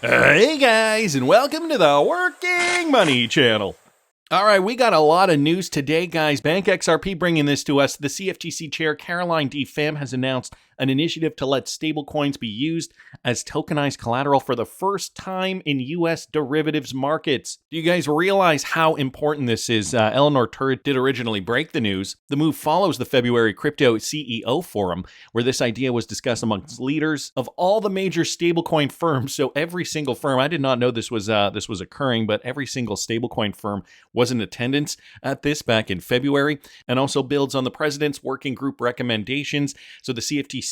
Hey guys, and welcome to the Working Money Channel. All right, we got a lot of news today, guys. Bank XRP bringing this to us. The CFTC chair, Caroline D. Pham, has announced an initiative to let stablecoins be used as tokenized collateral for the first time in U.S. derivatives markets. Do you guys realize how important this is? Eleanor Turret did originally break the news. The move follows the February Crypto CEO Forum, where this idea was discussed amongst leaders of all the major stablecoin firms. So every single firm, I did not know this was occurring, but every single stablecoin firm was in attendance at this back in February, and also builds on the president's working group recommendations. So the CFTC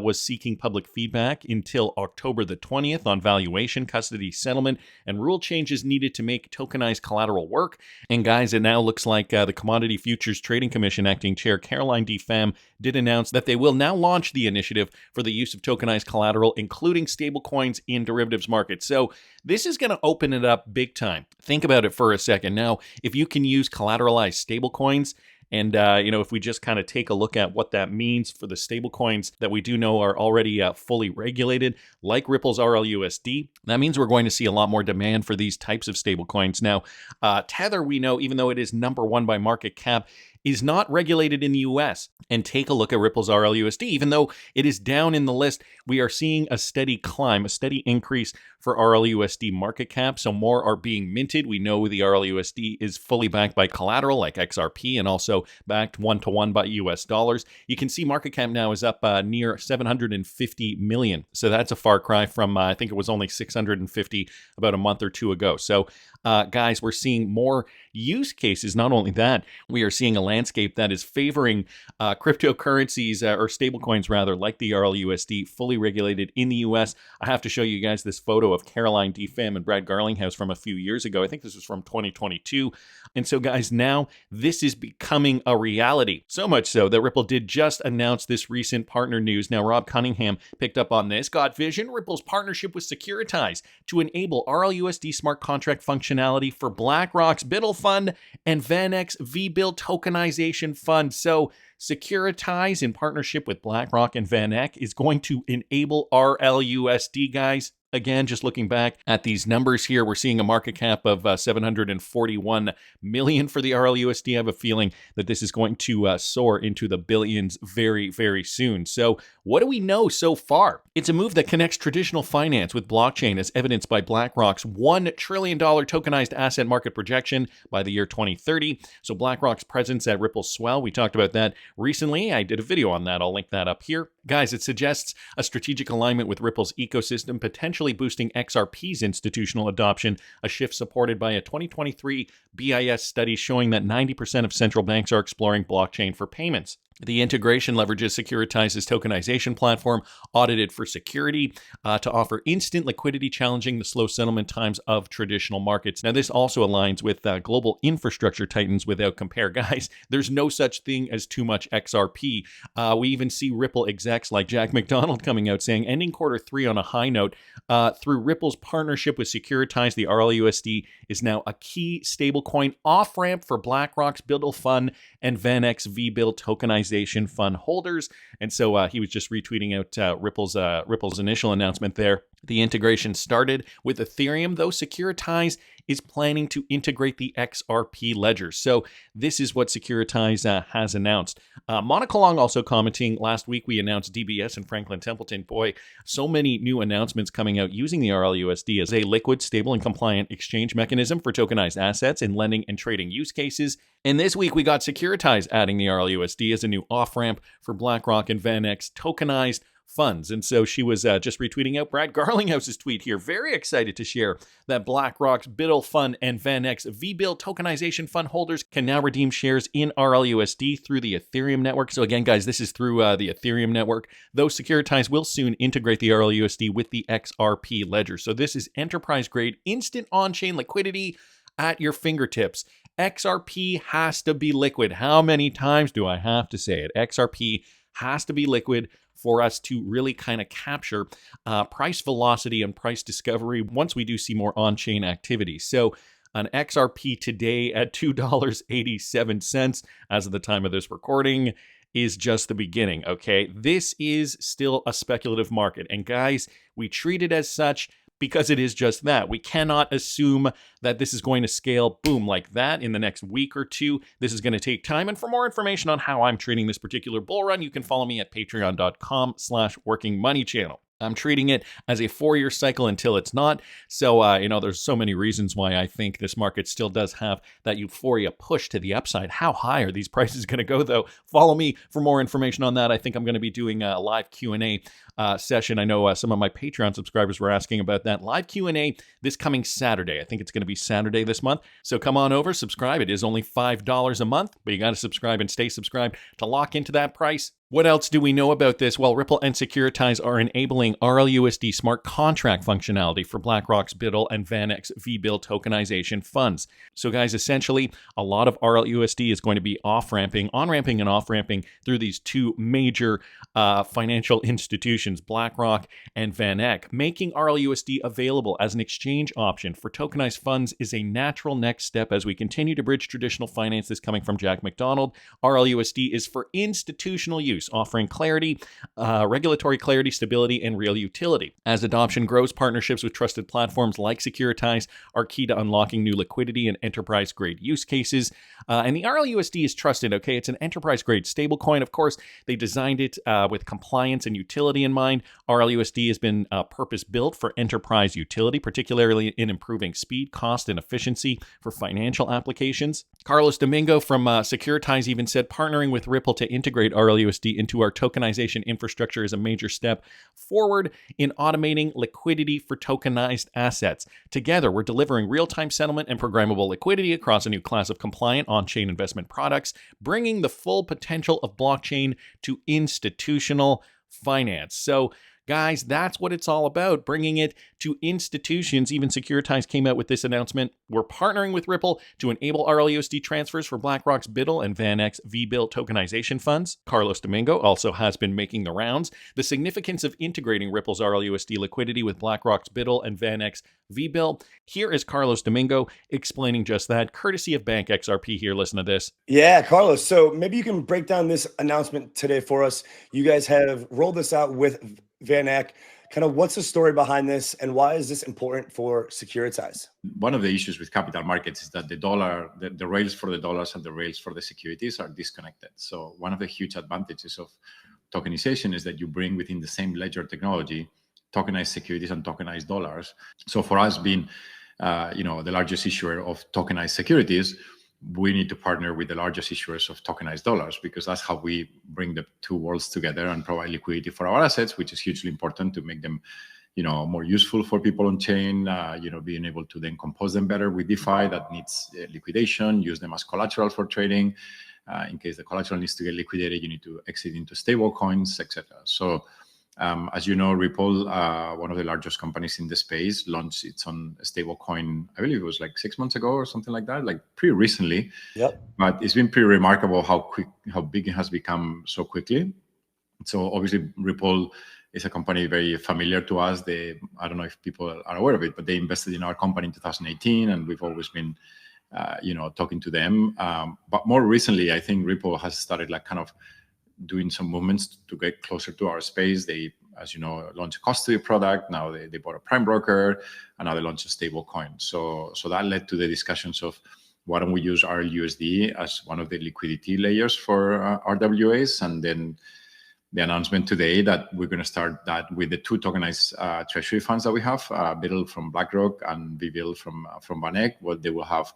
was seeking public feedback until October the 20th on valuation, custody, settlement, and rule changes needed to make tokenized collateral work. And guys, it now looks like the Commodity Futures Trading Commission acting chair Caroline D. Pham did announce that they will now launch the initiative for the use of tokenized collateral, including stablecoins in derivatives markets. So this is going to open it up big time. Think about it for a second. Now, if you can use collateralized stablecoins, and, if we just kind of take a look at what that means for the stablecoins that we do know are already fully regulated, like Ripple's RLUSD, that means we're going to see a lot more demand for these types of stablecoins. Now, Tether, we know, even though it is number one by market cap, is not regulated in the US. And take a look at Ripple's RLUSD. Even though it is down in the list, we are seeing a steady climb, a steady increase for RLUSD market cap. So more are being minted. We know the RLUSD is fully backed by collateral like XRP and also backed one-to-one by US dollars. You can see market cap now is up near 750 million. So that's a far cry from, I think it was only 650 about a month or two ago. So guys, we're seeing more use cases. Not only that, we are seeing a landscape that is favoring cryptocurrencies or stablecoins rather, like the RLUSD, fully regulated in the US. I have to show you guys this photo of Caroline D. Pham and Brad Garlinghouse from a few years ago. I think this was from 2022. And so guys, now this is becoming a reality. So much so that Ripple did just announce this recent partner news. Now, Rob Cunningham picked up on this. Got vision, Ripple's partnership with Securitize to enable RLUSD smart contract functionality for Blackrock's Biddle Fund and VanEck's V-Bill tokenization fund. So Securitize, in partnership with Blackrock and VanEck, is going to enable RLUSD, guys. Again, just looking back at these numbers here, we're seeing a market cap of 741 million for the RLUSD. I have a feeling that this is going to soar into the billions very, very soon. So what do we know so far? It's a move that connects traditional finance with blockchain, as evidenced by BlackRock's $1 trillion tokenized asset market projection by the year 2030. So BlackRock's presence at Ripple Swell, we talked about that recently. I did a video on that. I'll link that up here. Guys, it suggests a strategic alignment with Ripple's ecosystem, potentially boosting XRP's institutional adoption, a shift supported by a 2023 BIS study showing that 90% of central banks are exploring blockchain for payments. The integration leverages Securitize's tokenization platform, audited for security, to offer instant liquidity, challenging the slow settlement times of traditional markets. Now, this also aligns with global infrastructure titans without compare. Guys, there's no such thing as too much XRP. We even see Ripple execs like Jack McDonald coming out saying, ending quarter three on a high note, through Ripple's partnership with Securitize, the RLUSD is now a key stablecoin off-ramp for BlackRock's Biddle Fund and VanEck's V-Bill tokenization fund holders. And so he was just retweeting out Ripple's initial announcement there. The integration started with Ethereum, though Securitize is planning to integrate the XRP ledger. So this is what Securitize has announced. Monica Long also commenting, last week we announced DBS and Franklin Templeton. Boy, so many new announcements coming out using the RLUSD as a liquid, stable, and compliant exchange mechanism for tokenized assets in lending and trading use cases. And this week we got Securitize adding the RLUSD as a new off-ramp for BlackRock and VanEck's tokenized funds. And so she was just retweeting out Brad Garlinghouse's tweet here. Very excited to share that BlackRock's Biddle Fund and VanEck's V-Bill tokenization fund holders can now redeem shares in RLUSD through the Ethereum network. So again, guys, this is through the Ethereum network, though Securitize will soon integrate the RLUSD with the XRP ledger. So this is enterprise-grade, instant on-chain liquidity at your fingertips. XRP has to be liquid. How many times do I have to say it? XRP has to be liquid for us to really kind of capture price velocity and price discovery once we do see more on-chain activity. So an XRP today at $2.87 as of the time of this recording is just the beginning, okay? This is still a speculative market. And guys, we treat it as such, because it is just that. We cannot assume that this is going to scale, boom, like that in the next week or two. This is going to take time. And for more information on how I'm treating this particular bull run, you can follow me at patreon.com/workingmoneychannel. I'm treating it as a 4-year cycle until it's not. So, there's so many reasons why I think this market still does have that euphoria push to the upside. How high are these prices going to go, though? Follow me for more information on that. I think I'm going to be doing a live Q&A session. I know some of my Patreon subscribers were asking about that. Live Q&A this coming Saturday. I think it's going to be Saturday this month. So come on over, subscribe. It is only $5 a month, but you got to subscribe and stay subscribed to lock into that price. What else do we know about this? Well, Ripple and Securitize are enabling RLUSD smart contract functionality for Blackrock's BUIDL and VanEck's VBIL tokenization funds. So guys, essentially, a lot of RLUSD is going to be on-ramping and off-ramping through these two major financial institutions, BlackRock and VanEck. Making RLUSD available as an exchange option for tokenized funds is a natural next step as we continue to bridge traditional finance. This coming from Jack McDonald. RLUSD is for institutional use, offering clarity, regulatory clarity, stability, and real utility. As adoption grows, partnerships with trusted platforms like Securitize are key to unlocking new liquidity and enterprise-grade use cases. And the RLUSD is trusted, okay? It's an enterprise-grade stablecoin. Of course, they designed it with compliance and utility in mind. RLUSD has been purpose-built for enterprise utility, particularly in improving speed, cost, and efficiency for financial applications. Carlos Domingo from Securitize even said, partnering with Ripple to integrate RLUSD into our tokenization infrastructure is a major step forward in automating liquidity for tokenized assets. Together, we're delivering real-time settlement and programmable liquidity across a new class of compliant on-chain investment products, bringing the full potential of blockchain to institutional finance. So, guys, that's what it's all about, bringing it to institutions. Even Securitize came out with this announcement. We're partnering with Ripple to enable RLUSD transfers for BlackRock's BUIDL and VanEck's VBIL tokenization funds. Carlos Domingo also has been making the rounds. The significance of integrating Ripple's RLUSD liquidity with BlackRock's BUIDL and VanEck's VBIL. Here is Carlos Domingo explaining just that, courtesy of Bank XRP here. Listen to this. Yeah, Carlos. So maybe you can break down this announcement today for us. You guys have rolled this out with VanEck. Kind of what's the story behind this and why is this important for Securitize? One of the issues with capital markets is that the dollar, the rails for the dollars and the rails for the securities are disconnected. So one of the huge advantages of tokenization is that you bring within the same ledger technology tokenized securities and tokenized dollars. So for us being the largest issuer of tokenized securities, we need to partner with the largest issuers of tokenized dollars, because that's how we bring the two worlds together and provide liquidity for our assets, which is hugely important to make them, more useful for people on chain, being able to then compose them better with DeFi that needs liquidation, use them as collateral for trading. In case the collateral needs to get liquidated, you need to exit into stable coins, etc. So as you know, Ripple, one of the largest companies in the space, launched its own stablecoin. I believe it was like 6 months ago or something like that, like pretty recently. Yep. But it's been pretty remarkable how big it has become so quickly. So obviously, Ripple is a company very familiar to us. I don't know if people are aware of it, but they invested in our company in 2018, and we've always been, talking to them. But more recently, I think Ripple has started kind of doing some movements to get closer to our space. They, as you know, launched a custody product. Now they bought a prime broker, and now they launched a stable coin. So that led to the discussions of why don't we use RLUSD as one of the liquidity layers for RWAs, and then the announcement today that we're going to start that with the two tokenized treasury funds that we have, BUIDL from BlackRock and VBIL from VanEck. Well, they will have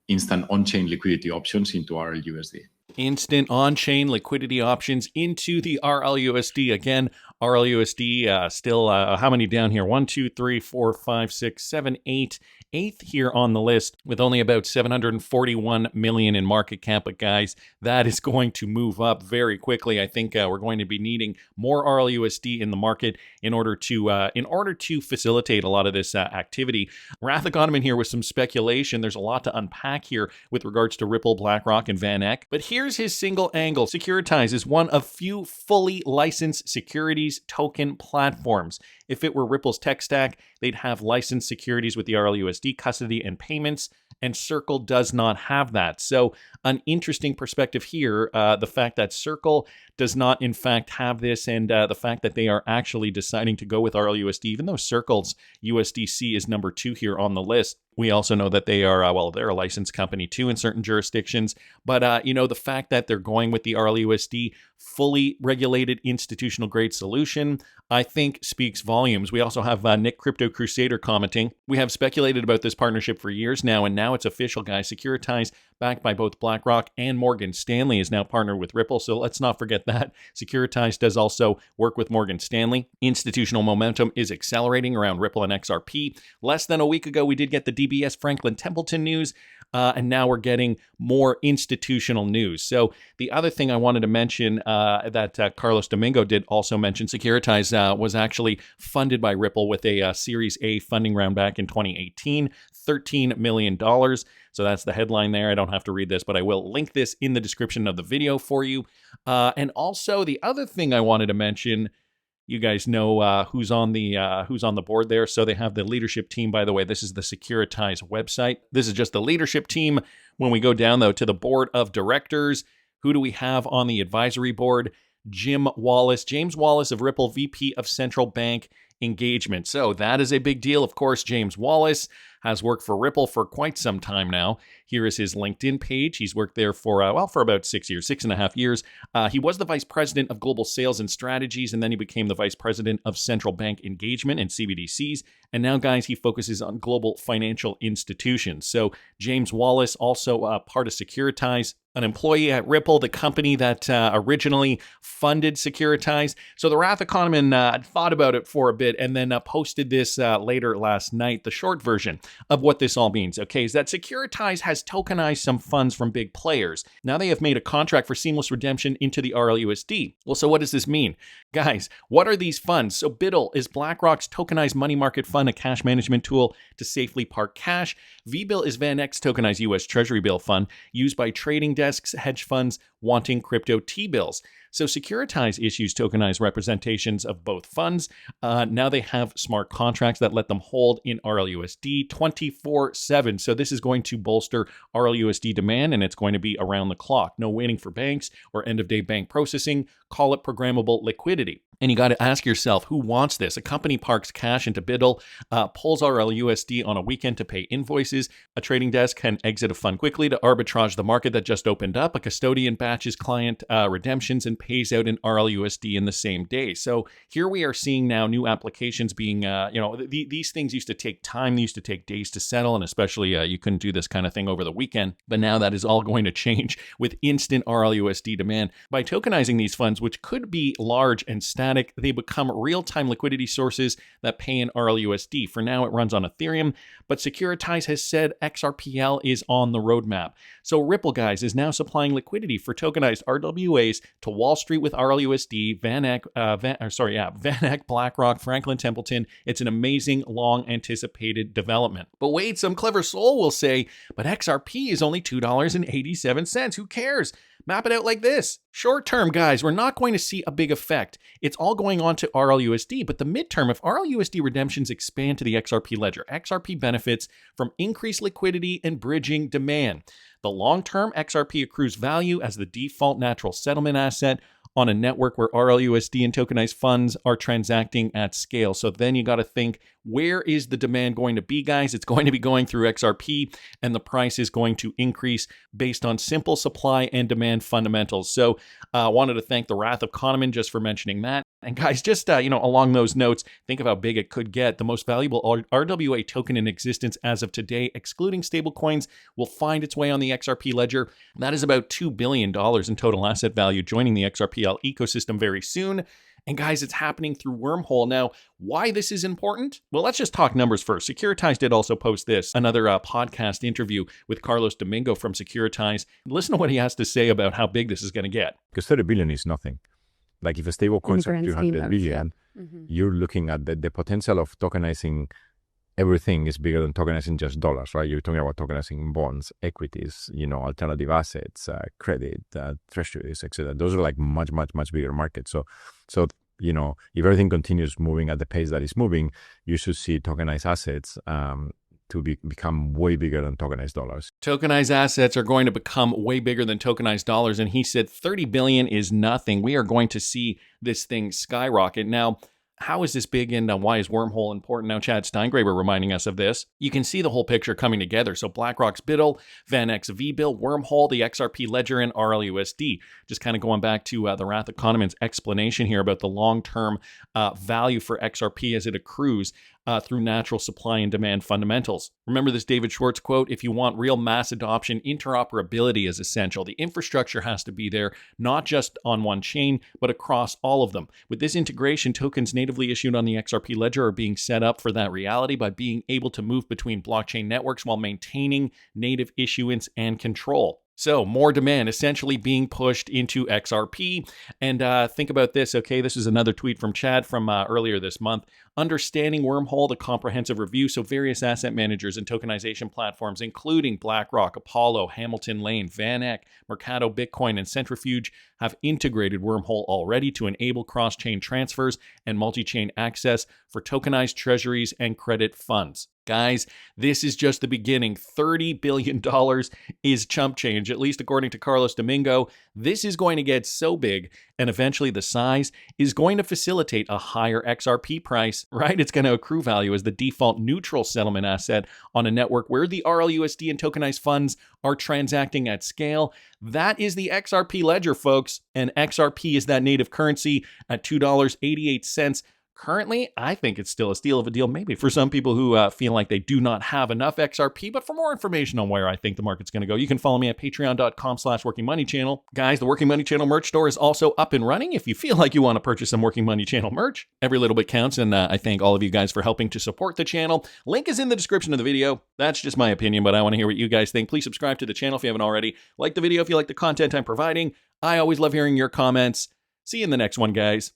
instant on-chain liquidity options into RLUSD. Instant on-chain liquidity options into the RLUSD. Again, RLUSD still, how many down here? 1, 2, 3, 4, 5, 6, 7, 8. Eighth here on the list with only about 741 million in market cap. But guys, that is going to move up very quickly. I think we're going to be needing more RLUSD in the market in order to facilitate a lot of this activity. Wrath Economy here with some speculation. There's a lot to unpack here with regards to Ripple, BlackRock, and VanEck. But here's his single angle. Securitize is one of few fully licensed securities these token platforms. If it were Ripple's tech stack, they'd have licensed securities with the RLUSD custody and payments, and Circle does not have that. So an interesting perspective here, the fact that Circle does not in fact have this, and the fact that they are actually deciding to go with RLUSD, even though Circle's USDC is number 2 here on the list. We also know that they are, they're a licensed company too in certain jurisdictions. But, the fact that they're going with the RLUSD fully regulated institutional grade solution, I think speaks volumes. We also have Nick Crypto Crusader commenting. We have speculated about this partnership for years now, and now it's official, guys. Securitize, backed by both BlackRock and Morgan Stanley, is now partnered with Ripple. So let's not forget that. Securitize does also work with Morgan Stanley. Institutional momentum is accelerating around Ripple and XRP. Less than a week ago, we did get the DBS Franklin Templeton news. And now we're getting more institutional news. So the other thing I wanted to mention that Carlos Domingo did also mention, Securitize was actually funded by Ripple with a Series A funding round back in 2018, $13 million. So that's the headline there. I don't have to read this, but I will link this in the description of the video for you. And also the other thing I wanted to mention, you guys know who's on the board there. So they have the leadership team. By the way, this is the Securitize website. This is just the leadership team. When we go down, though, to the board of directors, who do we have on the advisory board? James Wallace of Ripple, VP of Central Bank Engagement. So that is a big deal. Of course, James Wallace has worked for Ripple for quite some time now. Here is his LinkedIn page. He's worked there for about 6.5 years. He was the vice president of global sales and strategies, and then he became the vice president of central bank engagement and CBDCs. And now, guys, he focuses on global financial institutions. So James Wallace, also part of Securitize, an employee at Ripple, the company that originally funded Securitize. So the Wrath Economan thought about it for a bit and then posted this later last night, the short version of what this all means, okay, is that Securitize has tokenized some funds from big players. Now they have made a contract for seamless redemption into the RLUSD. Well, so what does this mean? Guys, what are these funds? So BUIDL is BlackRock's tokenized money market fund, a cash management tool to safely park cash. VBIL is VanEck's tokenized U.S. Treasury bill fund used by trading desks, hedge funds wanting crypto T-bills. So Securitize issues tokenized representations of both funds. Now they have smart contracts that let them hold in RLUSD 24/7. So this is going to bolster RLUSD demand, and it's going to be around the clock. No waiting for banks or end-of-day bank processing. Call it programmable liquidity. And you got to ask yourself, who wants this? A company parks cash into BUIDL, pulls RLUSD on a weekend to pay invoices. A trading desk can exit a fund quickly to arbitrage the market that just opened up. A custodian batches client redemptions and pays out in RLUSD in the same day. So here we are seeing now new applications being, these things used to take time. They used to take days to settle, and especially you couldn't do this kind of thing over the weekend. But now that is all going to change with instant RLUSD demand. By tokenizing these funds, which could be large and static, they become real-time liquidity sources that pay in RLUSD. For now, it runs on Ethereum, but Securitize has said XRPL is on the roadmap. So Ripple, guys, is now supplying liquidity for tokenized RWAs to Wall Street with RLUSD, VanEck, BlackRock, Franklin Templeton. It's an amazing, long-anticipated development. But wait, some clever soul will say, but XRP is only $2.87. Who cares? Map it out like this. Short term, guys, we're not going to see a big effect. It's all going on to RLUSD, but the midterm, if RLUSD redemptions expand to the XRP ledger, XRP benefits from increased liquidity and bridging demand. The long term, XRP accrues value as the default natural settlement asset on a network where RLUSD and tokenized funds are transacting at scale. So then you got to think, where is the demand going to be, guys? It's going to be going through XRP, and the price is going to increase based on simple supply and demand fundamentals. So I wanted to thank the Wrath of Kahneman just for mentioning that. And guys, just, along those notes, think of how big it could get. The most valuable RWA token in existence as of today, excluding stablecoins, will find its way on the XRP ledger. That is about $2 billion in total asset value, joining the XRPL ecosystem very soon. And guys, it's happening through Wormhole. Now, why this is important? Well, let's just talk numbers first. Securitize did also post this, another podcast interview with Carlos Domingo from Securitize. Listen to what he has to say about how big this is going to get. Because 30 billion is nothing. Like if a stable coin is 200 billion, you're looking at the potential of tokenizing everything is bigger than tokenizing just dollars, right? You're talking about tokenizing bonds, equities, alternative assets, credit, treasuries, etc. Those are like much, much, much bigger markets. So if everything continues moving at the pace that it's moving, you should see tokenized assets to become way bigger than tokenized dollars. Tokenized assets are going to become way bigger than tokenized dollars. And he said 30 billion is nothing. We are going to see this thing skyrocket. Now, how is this big and why is Wormhole important? Now, Chad Steingraber reminding us of this. You can see the whole picture coming together. So BlackRock's BUIDL, VanEck's VBIL, Wormhole, the XRP ledger, and RLUSD. Just kind of going back to the Wrath of Kahneman's explanation here about the long-term value for XRP as it accrues through natural supply and demand fundamentals. Remember this David Schwartz quote, if you want real mass adoption, interoperability is essential. The infrastructure has to be there, not just on one chain, but across all of them. With this integration, tokens natively issued on the XRP ledger are being set up for that reality by being able to move between blockchain networks while maintaining native issuance and control. So more demand essentially being pushed into XRP. And think about this, okay? This is another tweet from Chad from earlier this month. Understanding Wormhole, the comprehensive review. So various asset managers and tokenization platforms, including BlackRock, Apollo, Hamilton Lane, VanEck, Mercado Bitcoin, and Centrifuge, have integrated Wormhole already to enable cross-chain transfers and multi-chain access for tokenized treasuries and credit funds. Guys, this is just the beginning. $30 billion is chump change, at least according to Carlos Domingo. This is going to get so big, and eventually the size is going to facilitate a higher XRP price, right? It's going to accrue value as the default neutral settlement asset on a network where the RLUSD and tokenized funds are transacting at scale. That is the XRP ledger, folks, and XRP is that native currency at $2.88. Currently, I think it's still a steal of a deal, maybe for some people who feel like they do not have enough XRP. But for more information on where I think the market's going to go, you can follow me at patreon.com/workingmoneychannel. Guys, the Working Money Channel merch store is also up and running. If you feel like you want to purchase some Working Money Channel merch, every little bit counts. And I thank all of you guys for helping to support the channel. Link is in the description of the video. That's just my opinion, but I want to hear what you guys think. Please subscribe to the channel if you haven't already. Like the video if you like the content I'm providing. I always love hearing your comments. See you in the next one, guys.